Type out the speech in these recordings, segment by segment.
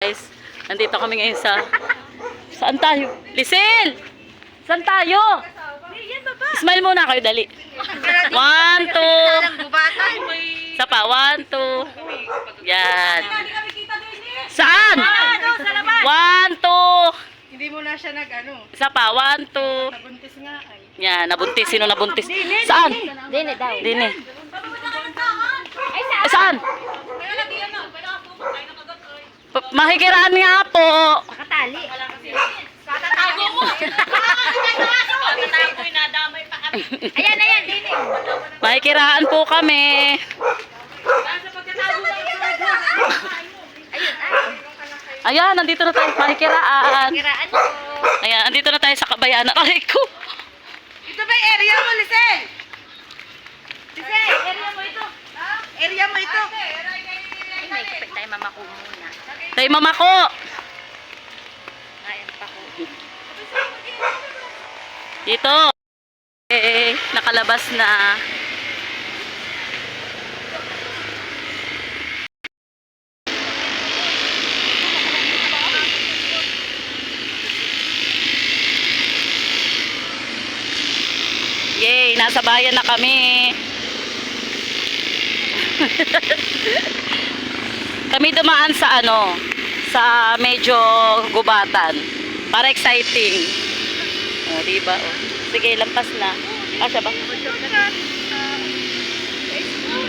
guys. Nandito kami ngayon sa... Saan tayo? Lisel! Saan tayo? Smile muna kayo, dali. 1, 2. Isa pa, 1, 2. Yan. Saan? 1, 2. Hindi mo na siya nag-ano. Isa pa, 1, 2. Nabuntis nga ay. Yan, nabuntis. Sino nabuntis? Saan? Dini daw. Dini. Saan? Mahikiraan nga po. Nakatali. Patatago mo! Patatago, nadamay pa kami. Ayan, ayan, Dini. Mahikiraan po kami. Ayan, nandito na tayo. Mahikiraan. Kiraan ko. Ayan, nandito na tayo sa Kabayanan. Aray ko. Ito ba yung area mo, Lisel? Lisel, area mo ito. Area mo ito. Ay, may kapit tayo mamako muna. Tayo mama ko. Ayan pa ko. Dito. Nakalabas na. Yay, nasa bayan na kami. Kami dumaan sa ano, sa medyo gubatan. Para exciting. O, diba? O. Sige, lampas na. Siya ba?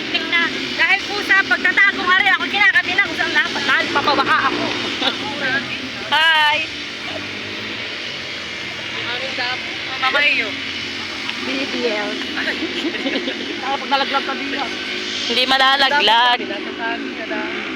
Tingnan. Dahil po sa pagtatagong ari, ako kinakati na kung saan dapat. Dahil papabaka ako. Hi! Mamayo. BBL. Pag nalaglag ka diyan. Hindi malalaglag. Nasa tagi na lang.